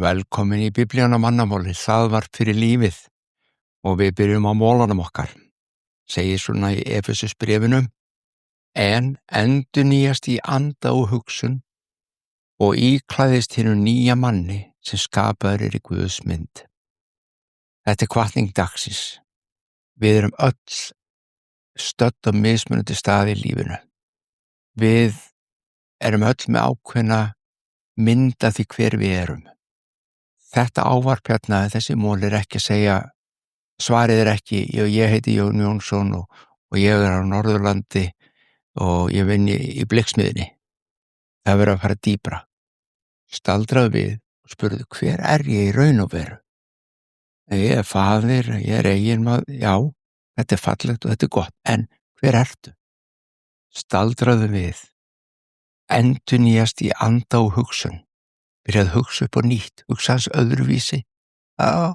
Velkomin í Biblíuna mannamáli, hlaðvarp fyrir lífið og við byrjum á mólanum okkar. Segir svona í Efesusbréfinu, en endurnýjast í anda og hugsun og íklæðist hinu nýja manni sem skapaður í Guðs mynd. Þetta hvatning dagsins. Við erum öll stödd á mismunandi staði í lífinu. Við erum öll með ákveðna mynd af því hver við erum. Þetta ávarp hérna, þessi mól er ekki að segja, svarið er ekki, ég heiti Jón Jónsson og ég er á Norðurlandi og ég vinn í blikksmiðjunni. Það verður að fara dýpra. Staldraðu við og spurðu, hver er ég í raun og veru? Ég er faðir, ég er eiginmaður, já, þetta er fallegt og þetta er gott, en hver ertu? Staldraðu við, endurnýjast í anda og hugsun. Byrjað að hugsa upp á nýtt, hugsa hans öðruvísi. Já,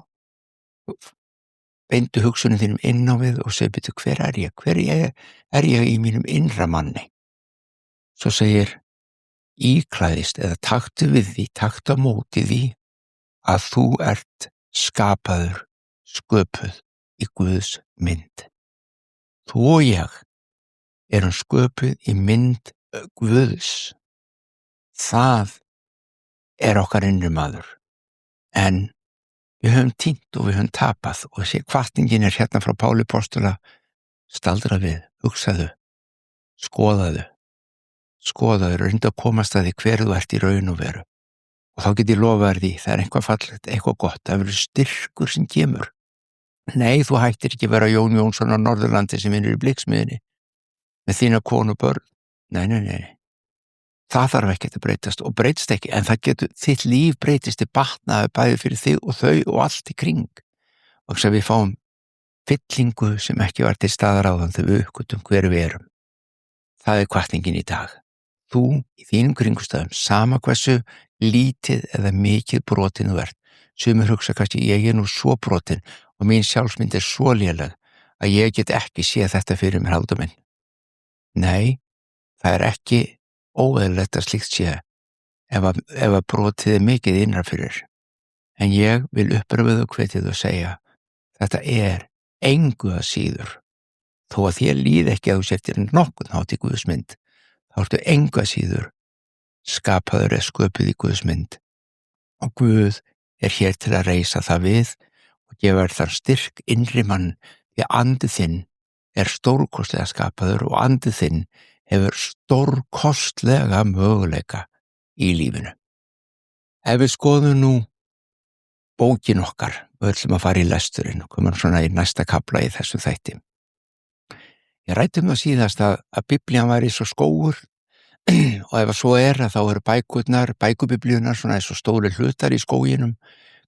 beindu hugsunum þínum inn á við og segja, betur, hver er ég? Hver er ég í mínum innra manni? Svo segir, íklæðist eða taktu við því, taktu á móti því að þú ert skapaður, sköpuð í Guðs mynd. Þú og ég erum sköpuð í mynd Guðs. Það er okkar innri maður, en við höfum týnt og við höfum tapað og þessi hvatningin er hérna frá Páli postula, staldra við, hugsaðu, skoðaðu, reyndu að komast að því hver þú ert í raun og veru og þá get ég lofað þér því, það er eitthvað fallegt, eitthvað gott, það verður styrkur sem kemur. Nei, þú hættir ekki að vera Jón Jónsson á Norðurlandi sem vinnur í blikksmiðjunni með þína konu og börn, nei. Það þarf ekki að breytast og breytist ekki, en það getur, þitt líf breytist til batnaði bæði fyrir þig og þau og allt í kring. Og þess að við fáum fyllingu sem ekki var til staðar áðan þegar við uppgötum hver við erum. Það er hvatningin í dag. Þú í þínum kringustæðum, sama hversu lítið eða mikið brotin þú ert. Sumir hugsa kannski, ég er nú svo brotin og mín sjálfsmynd er svo léleg að ég get ekki séð þetta fyrir mér halda minn. Nei, það er ekki óeðlilegt að slíkt sé ef að brotið er mikið innra fyrir. En ég vil uppröfuð og hvetið og segja, þetta er engu að síður. Þó að þér líði ekki að þú settir nokkurn hátt í Guðs mynd, þá ertu engu að síður skapaður eða sköpuð í Guðs mynd. Og Guð er hér til að reisa það við og gefa þér þann styrk innri mann því að andið þinn er stórkostlega skapaður og andið þinn hefur stórkostlega möguleika í lífinu. Ef við skoðum nú bókin okkar, við ætlum að fara í lesturinn og komum svona í næsta kafla í þessum þætti. Ég ræddi það síðast að Biblían væri svo skógur og ef svo er að þá eru bækubiblíunar svona eins og stóri hlutar í skóginum,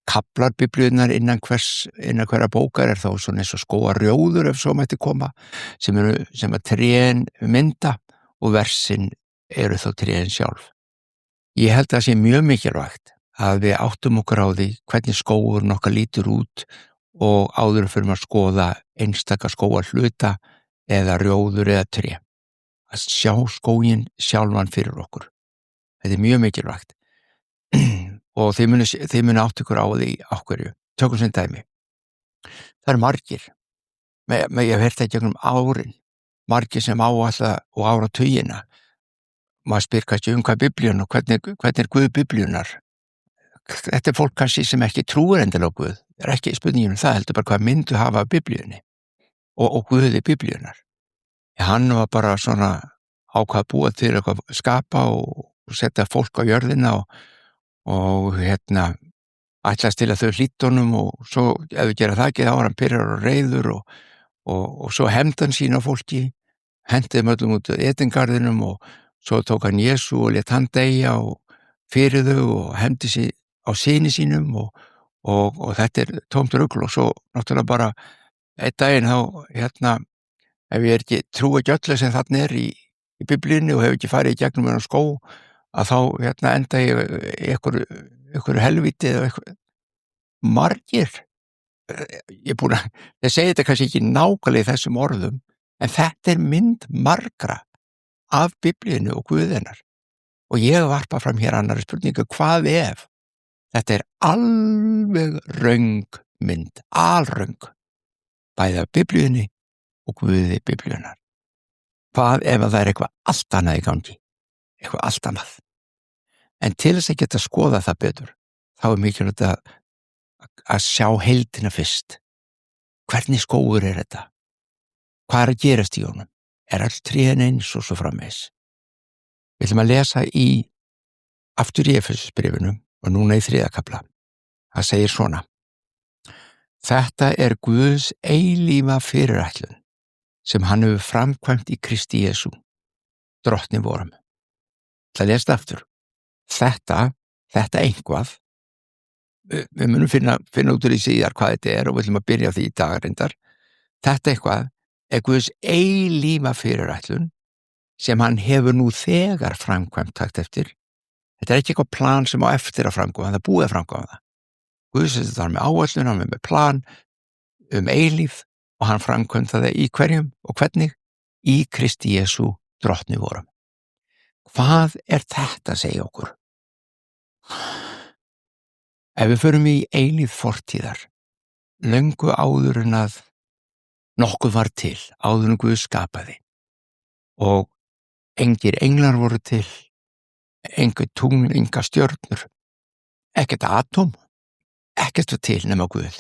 kaflar biblíunar innan hverja bókar er þá svona eins og skógarjóður ef svo mætti koma, sem að trén mynda og versin eru þá trén sjálf. Ég held að það sé mjög mikilvægt að við áttum okkur á því hvernig skógur okkar lítur út og áður fyrir að skoða einstaka skógar hluta eða rjóður eða tré. Að sjá skóginn sjálfan fyrir okkur. Þetta er mjög mikilvægt. Og þið munu átt ykkur á því ákverju. Tökum sem dæmi. Það eru margir. Ég hef heyrt það gegnum árin. Margir sem áætla og áratugina. Maður spyr kannski hvað Biblíun og hvernig er Guð Biblíunar. Þetta er fólk kannski sem ekki trúir endilega á Guð. Það er ekki spurningin það, heldur bara hvað myndu hafa af Biblíunni og Guði Biblíunar. Hann var bara svona ákvað búa til eitthvað skapa og setja fólk á jörðina og ætlast til að þau hlýtt honum og svo ef við gera það ekki þá var hann pirrar og reiður og svo hefndi hann sín á fólki, hendi þeim öllum út Edengarðinum og svo tók hann Jesú og lét hann deyja og fyrir þau og hefndi sig á syni sínum og þetta er tómt rugl og svo náttúrulega bara einn daginn þá ef ég er ekki trú ekki öllu sem þarna er í Biblíunni og hef ekki farið í gegnum hennar skó að þá enda ég ykkur helvíti eða eitthvað margir. Þeir segja þetta kannski ekki nákvæmlega í þessum orðum en þetta er mynd margra af Biblíunni og Guð hennar. Og ég varpa fram hér annarri spurningu, hvað ef Þetta alveg röng mynd, alröng, bæði af Biblíunni og Guði Biblíunnar. Hvað ef það eitthvað allt annað í gangi, eitthvað allt annað? En til þess að geta skoða það betur, þá mikilvægt að sjá heildina fyrst. Hvernig skógur þetta? Hvað að gerast í honum? Öll trén eins og svo framvegis? Við ætlum að lesa aftur í Efesusbréfinu og núna í 3. kafla. Það segir svona: Þetta Guðs eilífa fyrirætlun sem hann hefur framkvæmt í Kristi Jesú, drottni vorum. Það lest aftur. Þetta eitthvað, við munum finna út úr í síðar hvað þetta og við ætlum að byrja á því í dag reyndar. Þetta eitthvað Guðs eilífa fyrirætlun sem hann hefur nú þegar framkvæmt takt eftir. Þetta ekki eitthvað plan sem á eftir að framkvæma, það búið að framkvæma það. Guð setur það með áætlun, hann með plan eilíf og hann framkvæmdi það í hverjum og hvernig? Í Kristi Jesú, drottni vorum. Hvað þetta að segja okkur? Ef við förum í eilíf fortíðar, löngu áður en að nokkuð var til, áður en Guð skapaði og engir englar voru til, engu tungl, enga stjörnur, ekkert atóm, ekkert var til nema Guð.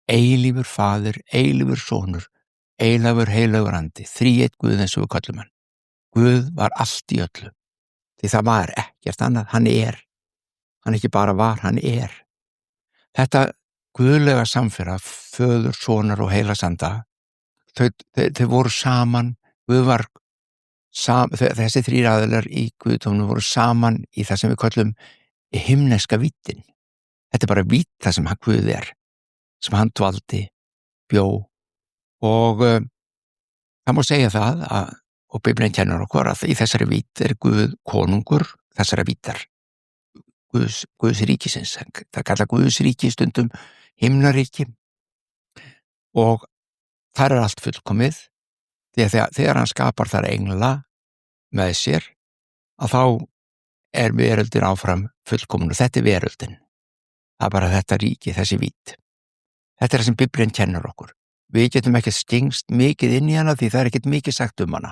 Eilífur faðir, eilífur sonur, eilífur heilagur andi, þríeinn Guð eins og við kallum hann. Guð var allt í öllu, því það var ekkert annað, hann ekki bara var, hann Þetta guðlega samfélag, föður, sonar og heilags anda, þau voru saman, Guð var þessi þrír aðilar í Guðdómnum voru saman í það sem við kallum himneska víddin. Þetta bara vídd það sem Guð sem hann dvaldi, bjó og það má segja það og Biblían kennir okkur að í þessari vídd Guð konungur þessara víddar, Guðs ríkisins. Það kalla Guðs ríki stundum himnaríki og þar allt fullkomið, því að þegar hann skapar þar engla með sér, að þá veröldin áfram fullkomin og þetta veröldin. Það bara þetta ríki, þessi vídd. Þetta það sem Biblían kennir okkur. Við getum ekki skengst mikið inn í hana því það ekkert mikið sagt hana.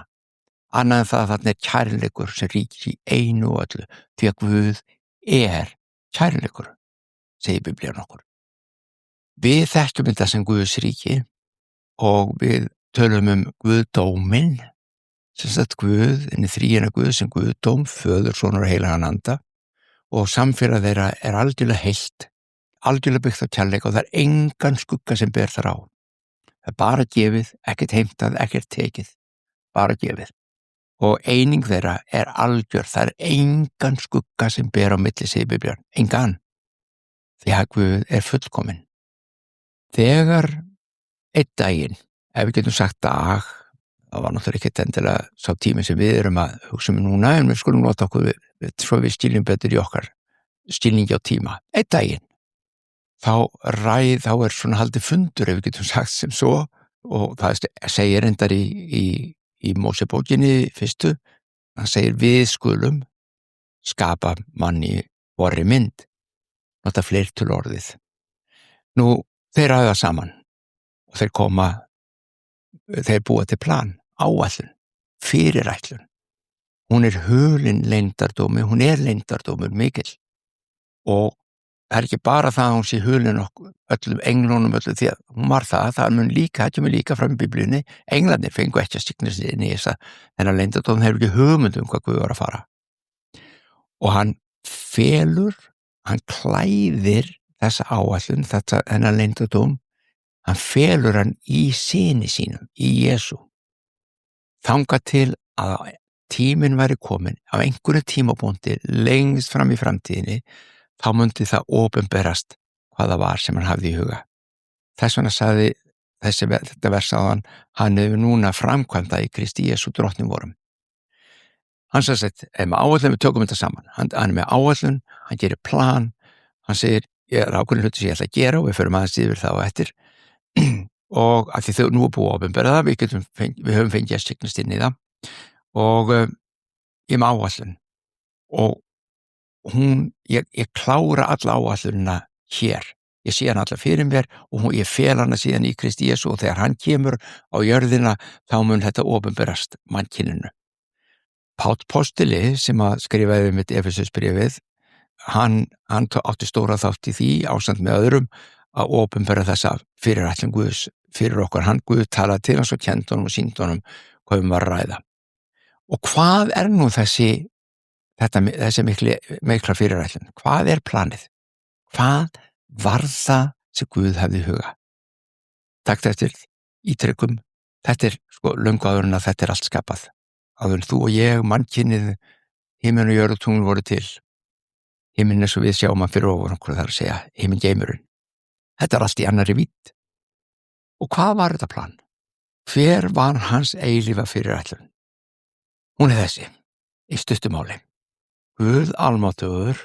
Annað en það að þarna kærleikur sem ríkir í einu og öllu, því að Guð kærleikur, segir Biblían okkur. Við þekkjum þetta sem Guðs ríki og við tölum Guðdóminn, sem sagt Guð, þríeina Guð sem Guðdóm, föður, sonur og heilagan anda og samfélag þeirra algjörlega heilt, algjörlega byggt á kærleik og það engan skugga sem ber þar á. Það bara gefið, ekkert heimtað, ekkert tekið, bara gefið. Og eining þeirra algjör, það engan skugga sem ber á milli, segir Biblían, engan, því að Guð fullkominn. Þegar einn daginn, ef við getum sagt dag, það var náttúrulega ekki endilega sá tími sem við erum að hugsa núna, en við skulum nota okkur svo við skiljum betur í okkar skilningi á tíma. Einn daginn, þá svona haldið fundur, ef við getum sagt sem svo, og það segir endar í Mósebókinni fyrstu, það segir við skulum skapa manni vorri mynd, nota fleirtölu orðið. Nú, þeir ræða saman og þeir búa til plan, áætlun, fyrirætlun. Hún hulin leyndardómi, hún leyndardómur mikill og það ekki bara það að hún sé hulin öllum englunum, því að hún var það mun líka, þetta mun líka fram í Biblíunni, englarnir fengu ekki að stigna sér inn í þennan leyndardóm, þeir ekki hugmynd hvað Guð var að fara. Og hann klæðir þessa áætlun, þennan leyndardóm, hann felur hann í syni sínum, í Jesú. Þangað til að tíminn væri komin á einhverju tímabúndi lengst fram í framtíðinni, þá myndi það opinberast hvað það var sem hann hafði í huga. Þess vegna sagði þetta vers áðan, hann hefur núna framkvæmt það í Kristi Jesú, drottni vorum. Hann sagði með áætlun, við tökum þetta saman. Hann með áætlun, hann gerir plan, hann segir, ég ákveðin hluti sem ég ætla að gera og við förum aðeins yfir það og eftir. Og að því þau nú búið að opinbera það, við höfum fengið að signast inn í það og ég með áætlun og ég klára alla áætlunina hér. Ég sé hann alla fyrir mér og ég fel hana síðan í Kristi Jesú og þegar hann kemur á jörðina þá mun þetta opinberast mannkyninu. Páll postuli sem að skrifaði mitt Efesusbréfið, hann átti stóra þátt í því ásamt með öðrum að opinbera þessa fyrirætlun Guðs fyrir okkur. Hann Guð talaði til hans og kenndi honum og sýndi honum hvað var að ræða. Og hvað nú þessi mikla fyrirætlun? Hvað planið? Hvað var það sem Guð hafði í huga? Takt eftir ítrekkum, þetta löngu áður en að þetta allt skapað. Áður en þú og ég, mannkynið, himinn og jörð og tungl voru til. Himinn eins og við sjáum hann fyrir ofan okkur, það að segja, himinn geimurinn. Þetta allt í annarri vídd. Og hvað var þetta plan? Hver var hans eilífa fyrirætlun? Hún þessi, í stuttu máli. Guð almáttugur,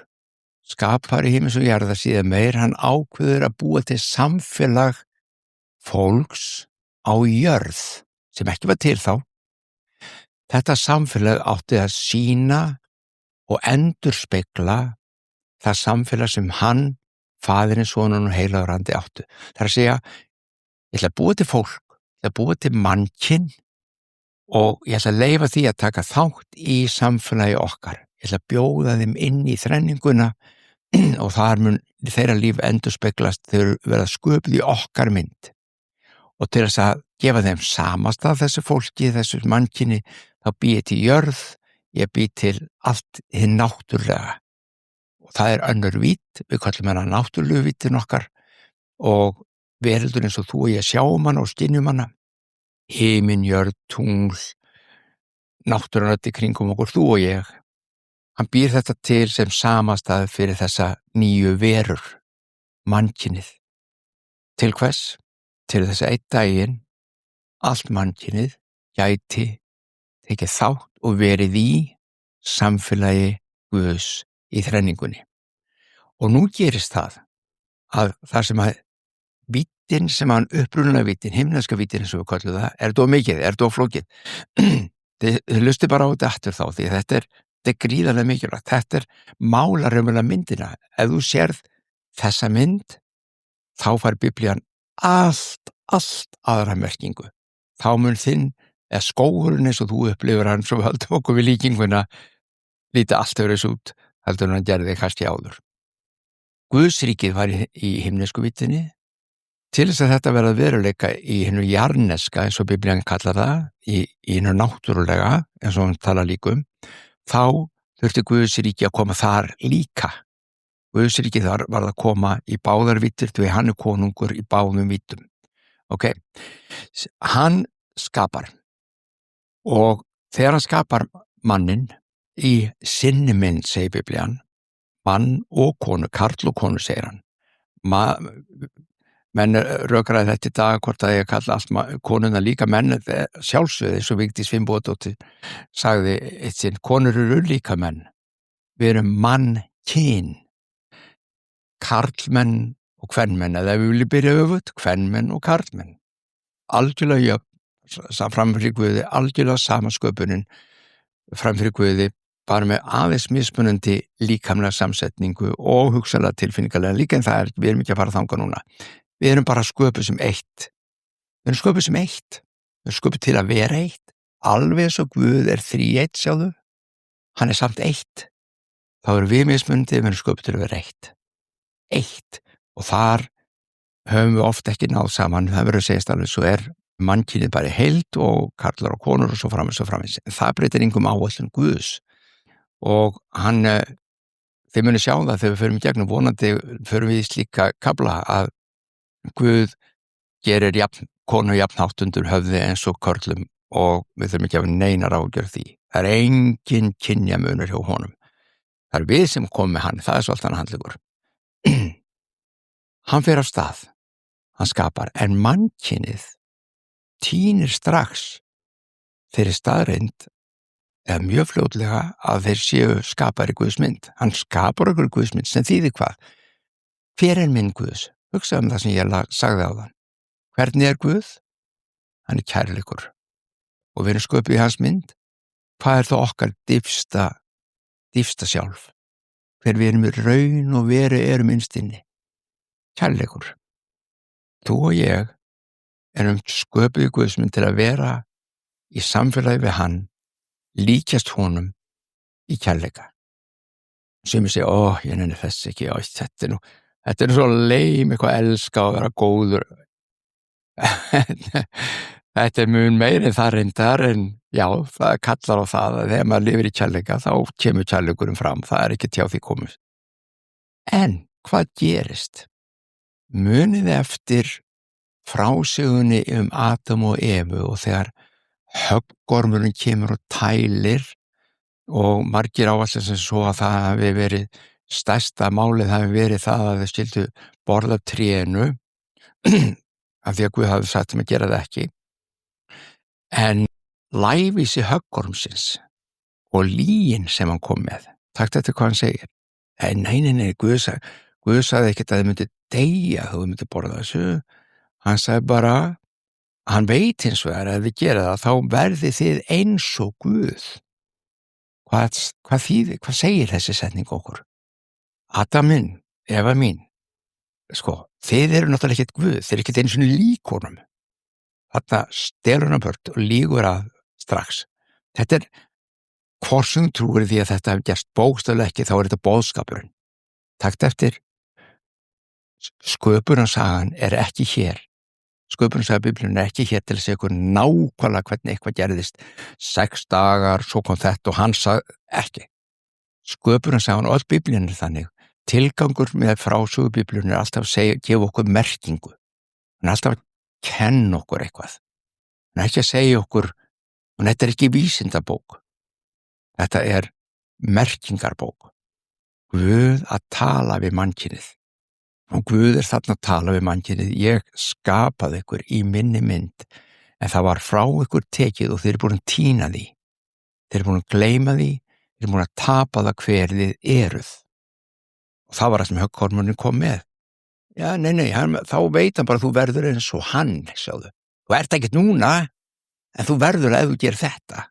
skapari himins og jarðar síðan meir, hann ákveður að búa til samfélag fólks á jörð sem ekki var til þá. Þetta samfélag átti að sýna og endurspegla það samfélag sem hann, faðirinn, sonurinn og heilagur andi áttu. Það að segja, ég ætla að búa til fólk, ég ætla að búa til mannkyn og ég ætla að leyfa því að taka þátt í samfélagi okkar. Ég ætla að bjóða þeim inn í þrenninguna og þar mun þeirra líf endurspeglast, þau verða sköpuð í okkar mynd. Og til þess að gefa þeim samastað þessu fólki, þessu mannkyni, þá bý ég til jörð, ég bý til allt hið náttúrlega. Og það önnur vídd, við kallum hana náttúrlegu víddin okkar og veröldur eins og þú og ég sjáum hana og skynjum hana. Himinn, jörð, tungl, náttúran öll í kringum okkur, þú og ég. Hann býr þetta til sem samastað fyrir þessa nýju verur, mannkynið. Til hvers? Til þess að einn daginn allt mannkynið gæti tekið þátt og verið í samfélagi Guðs í þrenningunni. Og nú gerist það að það sem að víddin sem hann upprunalega víddin, himneska víddin eins og við kallum það, þetta of mikið, þetta of flókið. Þið lusti bara á þetta aftur þá því þetta er gríðarlega mikilvægt. Þetta málar raunverulega myndina. Ef þú sérð þessa mynd, þá fær Biblían allt aðra merkingu. Þá mun þinn, eða skógurinn eins og þú upplifir hann, svo höldum okkur við líkinguna, líta allt öðruðs út, heldur hann gerði kannski áður. Guðsríkið var í himnesku víddinni. Til þess að þetta verða veruleika í hinu jarneska, eins og Biblían kallar það, í hinu náttúrulega, eins og hann tala líka þá þurfti Guðsríkið að koma þar líka. Guðsríkið þar var að koma í báðar víddir, því hann konungur í báðum víddum. Ok, hann skapar og þegar hann skapar mannin í sinni mynd, segir Biblían, mann og konu, karl og konu, segir hann. Menn rökraði þetta í dag hvort að ég kalla allt konuna líka menn, sjálfsögði, eins og Vigdís Finnbogadóttir sagði eitt sinn, konur eru líka menn. Við erum mannkyn. Karlmenn og kvenmenn, eða ef við viljum byrja öfugt, kvenmenn og karlmenn. Algjörlega framfyrir Guði, algjörlega sama sköpunin framfyrir Guði, bara með aðeins mismunandi líkamlega samsetningu og hugsalega tilfinningalega líka, en við erum ekki að fara þangað núna. Við erum bara sköpuð sem eitt. Við erum sköpuð sem eitt. Við erum sköpuð til að vera eitt. Alveg svo Guð þríeinn, sjáðu. Hann samt eitt. Þá erum við mismunandi, við erum sköpuð til að vera eitt. Eitt. Og þar höfum við oft ekki náð saman. Það verður að segjast alveg, svo mannkynið bara heild og karlar og konur og svo framins og framins. En það breytir engum áætlun Guðs. Og hann, þið munið sjá það þegar við förum í gegnum, vonandi förum við í slíka kafla að Guð gerir konu jafnhátt undir höfði eins og körlum og við þurfum ekki að hafa neinar ágjörð því. Það engin kynjamunur hjá honum. Það við sem komum með hann, það svolítið hann handlegur. Hann fer af stað, hann skapar, en mannkynið tínir strax þeirri staðreind eða mjög fljótlega að þeir séu skapari Guðs mynd. Hann skapar okkur Guðs mynd, sem þýðir hvað? Hver minn Guðs? Hugsaðu það sem ég sagði á það. Hvernig Guð? Hann kærleikur. Og við erum sköpuð í hans mynd. Hvað þá okkar dýpsta sjálf? hver við erum í raun og veru erum innst inni. Kærleikur. Þú og ég erum sköpuð í Guðsmynd til að vera í samfélagi við hann, líkjast honum í kærleika. Sumir segja, ég nenni þess ekki, þetta er svo leim eitthvað að elska og vera góður. Þetta er mun meiri það reyndar, en já, það kallar á það að þegar maður lifir í kærleika þá kemur kærleikurinn fram, það er ekki hjá því komist. En hvað gerist? Munið eftir frásögunni Adam og Evu og þegar höggormurinn kemur og tælir, og margir ávallt sem svo að það hafi verið stærsta málið hafi verið það að þau skyldu borða af trénu af því að Guð hafi sagt þeim að gera það ekki. En lævísi höggormsins og lygin sem hann kom með, takk eftir hvað hann segir. Nei, Guð sagði ekkert að þið myndi deyja þú myndi borða þessu. Hann sagði bara, hann veit hins vegar að ef þið gera það, þá verði þið eins og Guð. Hvað þýðir, hvað segir þessi setning okkur? Adam minn, Eva mín, þið eru náttúrulega ekkert Guð, þið eru ekkert einu svona lík honum. Þarna stelur hann burt og lýgur að strax. Þetta er hvort sem trúir því að þetta hefur gerst bókstaflega ekki, þá er þetta boðskapurinn. Takt eftir, sköpunarsagan er ekki hér. Sköpunarsaga Biblíunnar er ekki hér til að segja ykkur nákvæmlega hvernig eitthvað gerðist 6 dagar, svo kom þetta og hann sagði ekki. Sköpunarsagan og öll Biblíun er þannig. Tilgangur með frásögu Biblíunnar er alltaf að gefa okkur merkingu. Hann er alltaf að kenna okkur eitthvað. Hann er ekki að segja okkur, og þetta er ekki vísindabók. Þetta er merkingarbók. Guð að tala við mannkynið. Og Guð er þarna að tala við mannkynið. Ég skapaði ykkur í minni mynd, en það var frá ykkur tekið og þeir eru búin að týna því. Þeir eru búin að gleyma því, þeir eru búin að tapa það hver þið eruð. Og það var það sem höggormurinn kom með. Já, nei, þá veit hann bara að þú verður eins og hann, sjáðu. Þú ert ekkert núna, en þú verður ef þú gerir þetta.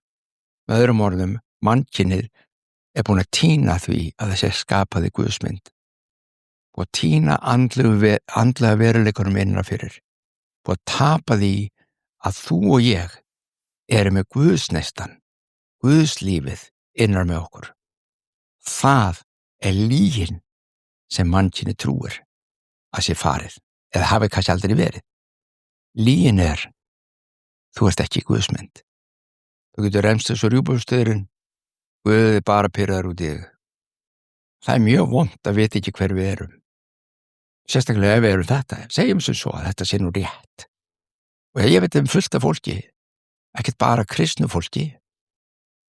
Með öðrum orðum, mannkynið er búin að týna því að þessi skapaði Guðsmynd. Og týna andlega veruleikunum innra fyrir. Og tapa því að þú og ég erum með Guðsneistan, Guðslífið innra með okkur. Það er lygin sem mannkynið trúir að sé farið, eða hafi kannski aldrei verið. Lygin er, þú ert ekki Guðsmynd. Þú getur remst þessu rjúbulstöðurinn, Guð er bara pirraður út í þig. Það er mjög vont að vita ekki hver við erum. Sérstaklega ef við erum þetta, segjum sem svo að þetta sé nú rétt. Og ég veit fullt af fólki, ekkert bara kristnu fólki,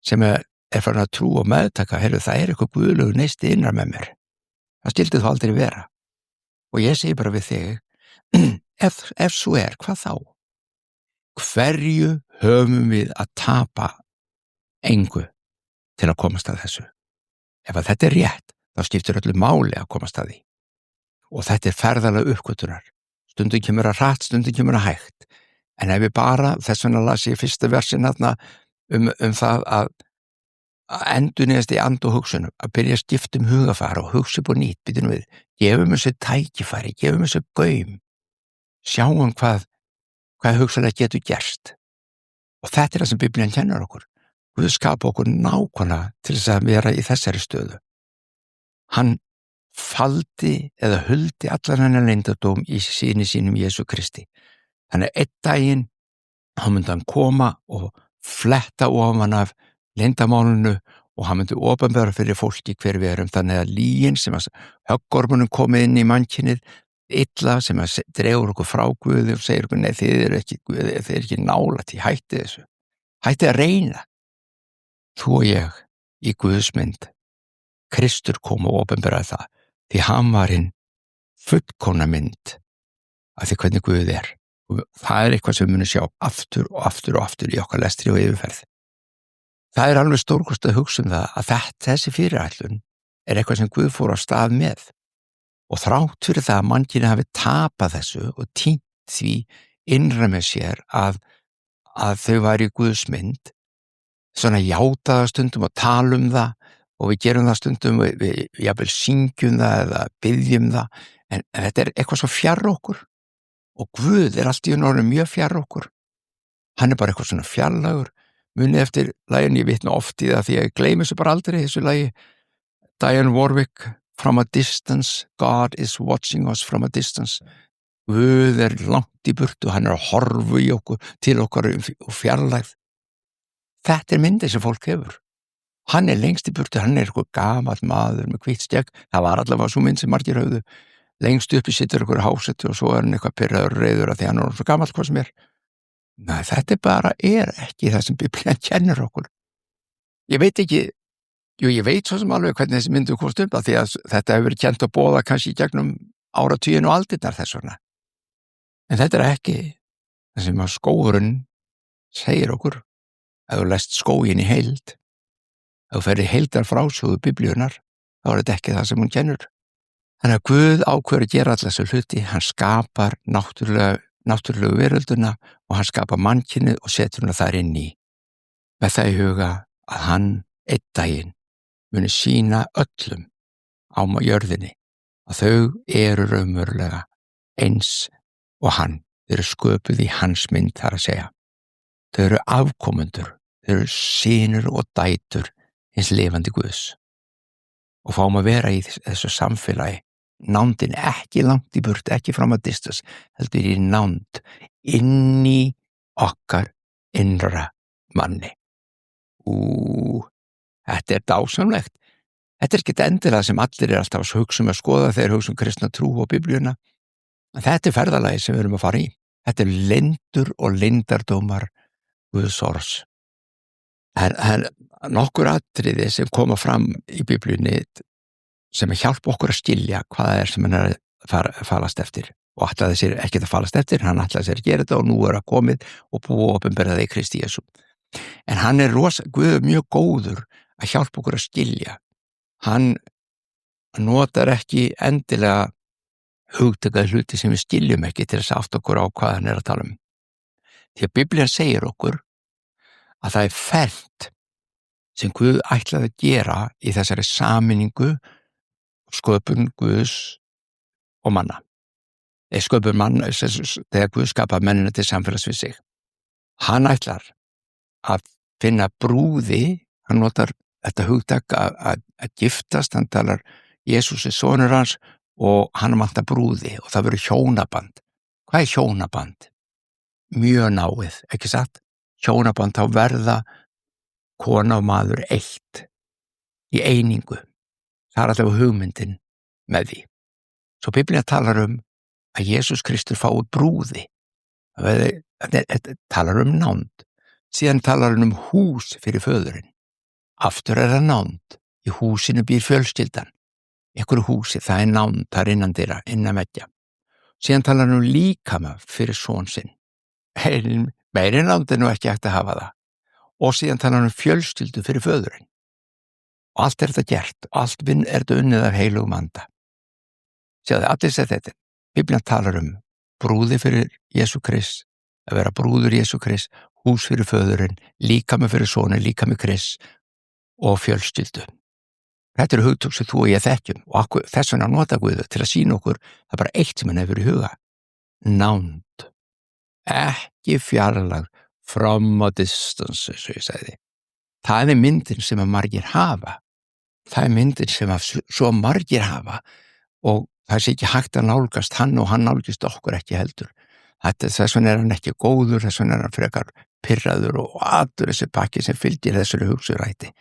sem er farin að trú og meðtaka, það er eitthvað guðlegur neisti innar með mér. Það skyldi þú aldrei vera. Og ég segi bara við þig, ef svo er, hvað þá? Hverju höfum við að tapa engu til að komast að þessu? Ef að þetta er rétt, þá skiptir öllu máli að komast að því. Og þetta er ferðalega uppgötunar. Stundum kemur að hratt, stundum kemur að hægt. En ef við bara, þess vegna las ég fyrsta versin þarna það að endurnýjast í and og hugsunum, að byrja að skipta hugafar og hugsa upp og nýtt, býtum við, gefum þessu tækifæri, gefum þessu gaum, sjáum hvað hugsanlega getur gerst. Og þetta er það sem Biblían kennir okkur. Guð skapa okkur nákvæmlega til þess að vera í þessari stöðu. Hann faldi eða huldi allan hennar leyndardóm í syni sínum Jesú Kristi. Þannig einn daginn hann myndi hann koma og fletta ofan af leyndamálinu og hann myndi opinbera fyrir fólki hver við erum. Þannig að lygin sem að höggormunum komið inn í mannkynið, illa sem að dregur okkur frá Guði og segir okkur, nei, þið eru ekki nálægt, hætti þessu. Hætti að reyna. Þú og ég í Guðsmynd. Kristur kom og opinberaði það. Því hann var hinn fullkomna mynd af því hvernig Guð er. Og það er eitthvað sem við munum sjá aftur og aftur og aftur í okkar lestri og yfirferð. Það er alveg stórkostlega að hugsa það að þessi fyrirætlun er eitthvað sem Guð fór á stað með. Og þrátt fyrir það að mannkynið hafi tapað þessu og týnt því innra með sér að þau væri í Guðs mynd, svona játaða stundum og tala það og við gerum það stundum, við jafnvel syngjum það eða biðjum það, en þetta eitthvað svo fjarr okkur og Guð allt í einu orðinn mjög fjarr okkur. Hann bara eitthvað svona fjarlægur. Munið eftir laginu, ég vitna oft í það því að ég gleymi þessu bara aldrei, þessu lagi Dionne Warwick, From a Distance, God is watching us from a distance. Guð langt í burtu, hann að horfa í okkur, til okkar og fjarlægð. Þetta myndið sem fólk hefur. Hann lengst í burtu, hann eitthvað gamall maður með hvítt skegg. Það var allavega svo mynd sem margir höfðu. Lengst uppi situr okkur hásetu og svo hann eitthvað pirraður og reiður að því hann svo gamall hvað sem Nei, þetta bara ekki það sem Biblían kennir okkur. Ég veit ekki, ég veit svo sem alveg hvernig þessi myndu komst upp að því að þetta hefur verið kennt og boðað kannski í gegnum áratuginn og aldirnar þess vegna. En þetta ekki það sem að skógurinn segir okkur. Ef þú lest skóginn í heild, ef þú ferð heildar frásögu Biblíunar, þá þetta ekki það sem hún kennur. Þannig að Guð ákveður að gera alla þessu hluti, hann skapar náttúrulegu verölduna og hann skapar mannkynið og setur hana þar inn í. Með það í huga að hann einn daginn muni sýna öllum á jörðinni að þau raunverulega eins og hann. Þau sköpuð í hans mynd þar að segja. Þau afkomendur, þau synir og dætur hins lifandi Guðs. Og fáum að vera í þessu samfélagi, nándin ekki langt í burt, ekki from a distance, heldur í nánd inn í okkar innra manni. Þetta dásamlegt. Þetta ekki endilega sem allir alltaf að hugsa að skoða þegar hugsa kristna trú og Biblíuna. Þetta ferðalagi sem við erum að fara í. Þetta leyndur og leyndardómar Guðs orðs. Það nokkur atriði sem koma fram í Biblíunni sem hjálpa okkur að skilja hvað sem hann að falast eftir og ætlaði sér ekki að falast eftir, hann ætlaði sér að gera þetta og nú að komið og búið og opinberað í Kristi Jesú. En hann Guð mjög góður að hjálpa okkur að skilja. Hann notar ekki endilega hugtakaði hluti sem við skiljum ekki til þess að átta okkur á hvað hann að tala um. Því að Biblían segir okkur að það fernt sem Guð ætlaði að gera í þessari sameiningu sköpun Guðs og manna. Sköpun manna, þegar Guð skapar mennina til samfélags við sig. Hann ætlar að finna brúði, hann notar þetta hugtak að giftast, hann talar Jesús sonur hans og hann vantar brúði og það verður hjónaband. Hvað hjónaband? Mjög náið, ekki satt? Hjónaband þá verða kona og maður eitt í einingu. Það alltaf hugmyndin með því. Svo Biblían talar að Jesús Kristur fái brúði. Þetta talar nánd. Síðan talar hann hús fyrir föðurinn. Aftur það nánd. Í húsinu býr fjölskyldan. Einhverju húsi, það nánd, það innandyra, innan veggja. Síðan talar hann líkama fyrir son sinn. Meiri nánd nú ekki hægt að hafa það. Og síðan talar hann fjölskyldu fyrir föðurinn. Og allt þetta gert, allt þetta unnið af heilugum anda. Sjáðu, allir sér þetta. Biblían talar brúði fyrir Jesú Krist, að vera brúður Jesú Krist, hús fyrir föðurinn, líkami fyrir sonin, líkami Krist og fjölskyldu. Þetta hugtök sem þú og ég þekkjum og þess vegna nota Guð til að sýna okkur það bara eitt sem hann hefur í huga. Nánd. Ekki fjarlægð, from a distance, eins og ég sagði. Það myndin sem að margir hafa. Það myndin sem að svo margir hafa og það sé ekki hægt að nálgast hann og hann nálgast okkur ekki heldur. Þess vegna hann ekki góður, þess vegna hann frekar pirraður og allur þessi pakki sem fylgir þessari hugsurætti.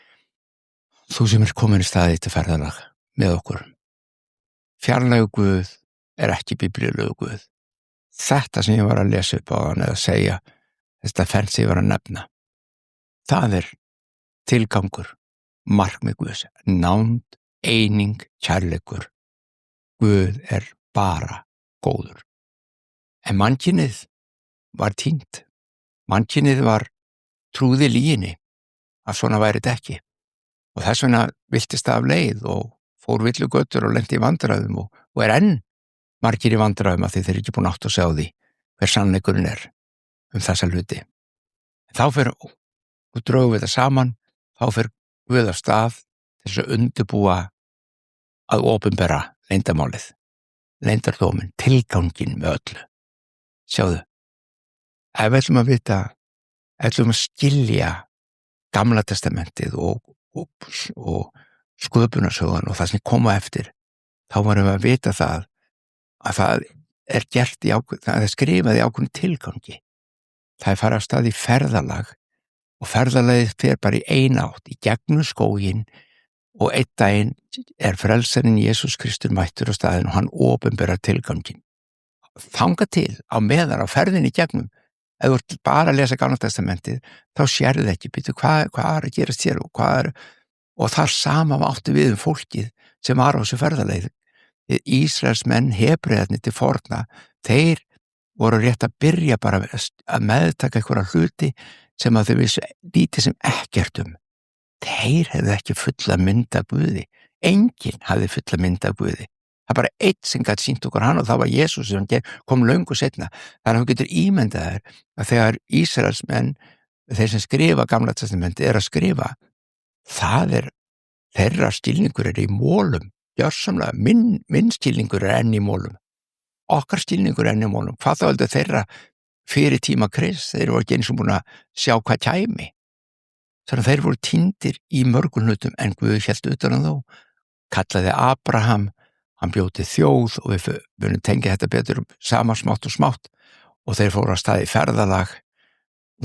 Þú sem komin í staði til ferðalag með okkur. Fjarlægur Guð ekki biblíulegu Guð. Þetta sem ég var að lesa upp á hann eða segja, þetta ferð sem ég var að nefna. Það tilgangur, markmið Guðs, nánd, eining, kærleikur. Guð bara góður. En mannkynið var týnt. Mannkynið trúði lyginni að svona væri þetta ekki. Og þess vegna viltist það af leið og fór villugötur og lenti í vandræðum og enn margir í vandræðum að þeir ekki búin átt að sjá því hver sannleikurinn þessa hluti. Þá og drögum við það saman, þá fer Guð af stað þess að undirbúa að opinbera leyndamálið, leyndardóminn, tilganginn með öllu. Sjáðu, ef við ætlum að vita, ef við ætlum að skilja Gamla testamentið og sköpunarsögun og það sem koma eftir, þá varum við að vita það að það er gert það er skrifað í ákveðnum tilgangi. Það er farið af stað í ferðalag og ferðalagið fer bara í eina átt, í gegnum skóginn, og einn daginn er frelsarinn Jesús Kristur mættur á staðinn og hann opinberar tilganginn. Þangað til á meðan á ferðinni í gegnum, ef þú ert bara að lesa Gamla testamentið, þá sérðu ekki, býtu, hvað er að gerast hér og það sama áttu við fólkið sem var á þessu ferðalagi. Ísraelsmenn, Hebrearnir til forna, þeir voru rétt að byrja bara að meðtaka einhverja hluti sem að þau vissu lítið sem ekkert Þeir hefðu ekki fulla mynd af Guði. Enginn hafði fulla mynd af Guði. Það er bara einn sem gat sýnt okkur hann og það var Jesús sem kom löngu seinna. Þannig að þú getur ímyndað þér að þegar Ísraelsmenn, þeir sem skrifa Gamla testamentið, að skrifa, það þeirra skilningur í mólum, gjörsamlega, minn skilningur enn í mólum, okkar skilningur enn í mólum. Hvað þá heldur þeirra fyrir tíma Krists, þeir voru ekki eins og búin að sjá hvað kæmi. Þannig að þeir voru týndir í mörgum hlutum en Guð hélt utan þá, kallaði Abraham, hann bjó til þjóð og við munum tengja þetta betur sama smátt og smátt og þeir fóru að staði ferðalag,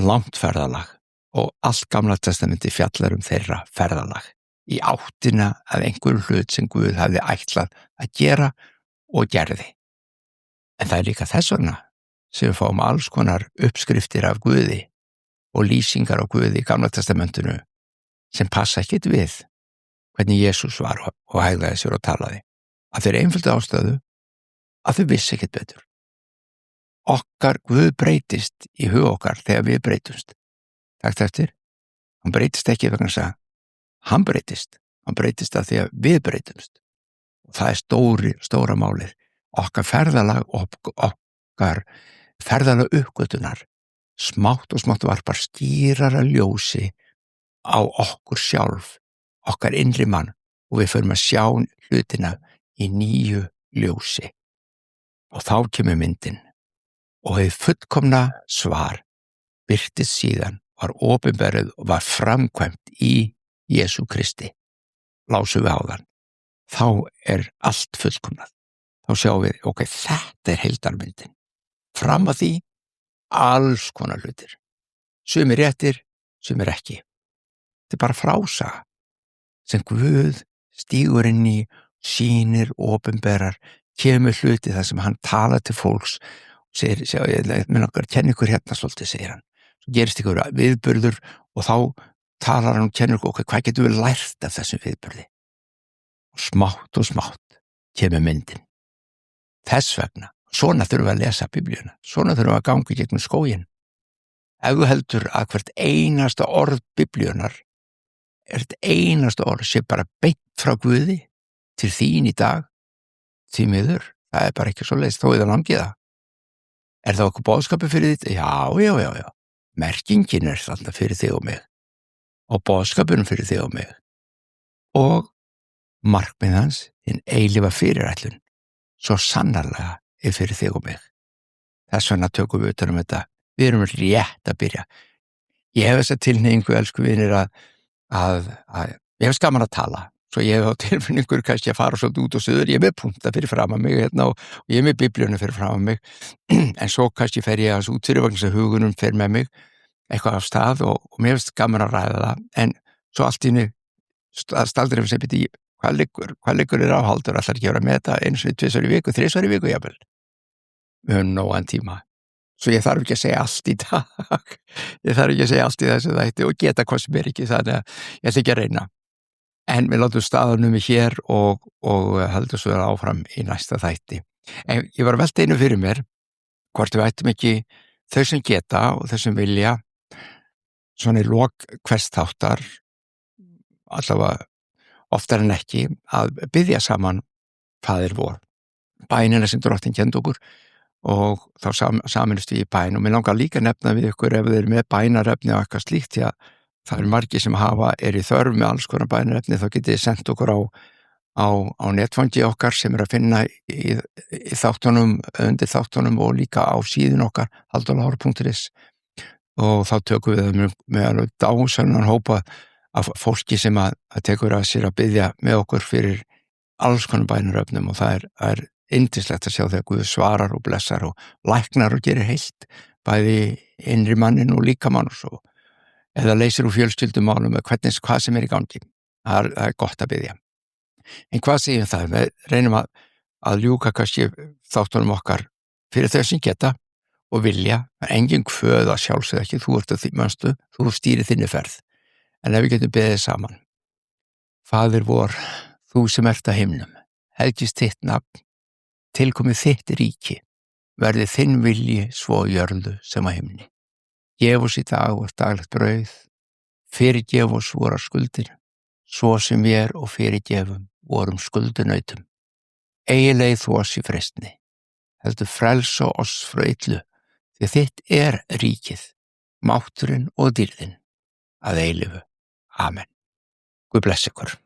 langt ferðalag og allt Gamla testamenti fjallar þeirra ferðalag í áttina að einhverju hlut sem Guð hafði ætlað að gera og gerði. En það er líka þess vegna sem við fáum alls konar uppskriftir af Guði og lýsingar á Guði í Gamla testamentinu sem passa ekkert við hvernig Jesús var og hegðaði sér og talaði. Að þeir einföldu ástæðu að þau vissi ekkert betur. Okkar Guð breytist í hug okkar þegar við breytumst. Takt eftir, hann breytist ekki vegna þess að hann breytist að því að við breytumst. Og það er stóra málið. Okkar ferðalag og okkar ferðalag uppgötunar smátt og smátt varpar skýrara ljósi á okkur sjálf, okkar innri mann og við förum að sjá hlutina í nýju ljósi. Og þá kemur myndin og hið fullkomna svar birtist síðan, var opinberið og var framkvæmt í Jesú Kristi. Lásum við á þann. Þá er allt fullkomnað. Þá sjáum við, ok, þetta er heildarmyndin. Fram að því alls konar hlutir. Sumir réttir, sumir ekki. Þetta er bara frásaga sem Guð stígur inn í, sýnir, opinberar, kemur hluti þar sem hann talar til fólks og segir, ég mun okkar kenna ykkur hérna svolítið, segir hann. Svo gerist ykkur viðburður og þá talar hann og kennir okkur, hvað getum við lært af þessum viðburði? Og smátt kemur myndin. Þess vegna, svona þurfum við að lesa Biblíuna, svona þurfum við að ganga í gegnum skóginn. Ef þú heldur að hvert einasta orð Biblíunar, hvert einasta orð sé bara beint frá Guði til þín í dag, því miður, það er bara ekki svo leiðist þó eða langið það. Er það okkur boðskapur fyrir þitt? Já. Merkingin er alltaf fyrir þig og mig og boðskapurinn fyrir þig og mig og markmið hans, þinn eilífa fyrirætlun, svo sannarlega er fyrir þig og mig. Þess vegna tökum við utan þetta. Við erum rétt að byrja. Ég hef þessa tilhneigingu, elsku vinir, að ég hef gaman að tala. Svo ég hef á tilfinningur kannski að fara svolítið út og suður. Ég hef með punta fyrir fram að mig hérna og ég hef með Biblíuna fyrir fram að mig. En svo kannski fer ég út fyrir vegna þess að hugunum fer með mig eitthvað af stað og mér finnst gaman að ræða það. En svo allt í einu staldurinn sem byrja, hvað liggur er áhaldur? Allar ekki að vera með þetta einu sinni, 2 í viku, 3 í viku, jafnvel. Við höfum nógan tíma. Svo ég þarf ekki að segja allt í dag. Ég þarf ekki að segja allt í þessu þætti og geta hvað sem er ekki, þannig að ég ætla ekki að reyna. En við látum staðanum hér og heldur svo áfram í næsta þætti. En ég var að velta einu fyrir mér, hvort við ættum ekki þau sem geta og þau sem vilja, svona í lok hvers þáttar, allavega oftar en ekki, að biðja saman Faðir vor. Bænina sem Drottinn kenndi okkur og þá saminust við í bæn og mér langar líka að nefna við ykkur ef þeir eru með bænarefni og eitthvað slíkt, því að Það eru margir sem er í þörf með alls konar bænarefni, þá getið þið sendt okkur á netfangi okkar sem að finna í þáttunum, undir þáttunum og líka á síðun okkar halldórulára.is, og þá tökum við það með alveg dásamlegan hópa af fólki sem að tekur að sér að biðja með okkur fyrir alls konar bænarefnum, og það er yndislegt að sjá þegar Guð svarar og blessar og læknar og gerir heilt bæði innri mannin og líkamann og svo, eða leysir úr fjölskyldumálum eða hvað sem er í gangi. Það er gott að biðja. En hvað segjum það? Við reynum að ljúka kannski þáttunum okkar fyrir þau sem geta og vilja. Engin kvöð að sjálfsögðu ekki, þú ert að því mönstu, þú stýrir þinni ferð. En ef við getum beðið saman. Faðir vor, þú sem ert að himnum, helgist þitt nafn, tilkomið þitt ríki, verði þinn vilji svo jörðu sem að himni. Gef oss í dag vårt daglegt brauð, fyrirgef oss vorar skuldir, svo sem við og fyrirgefum vorum skuldunautum. Eigi leið þú oss í freistni, heldur frelsa oss frá illu, því þitt er ríkið, mátturinn og dýrðin að eilífu. Amen. Guð blessi ykkur.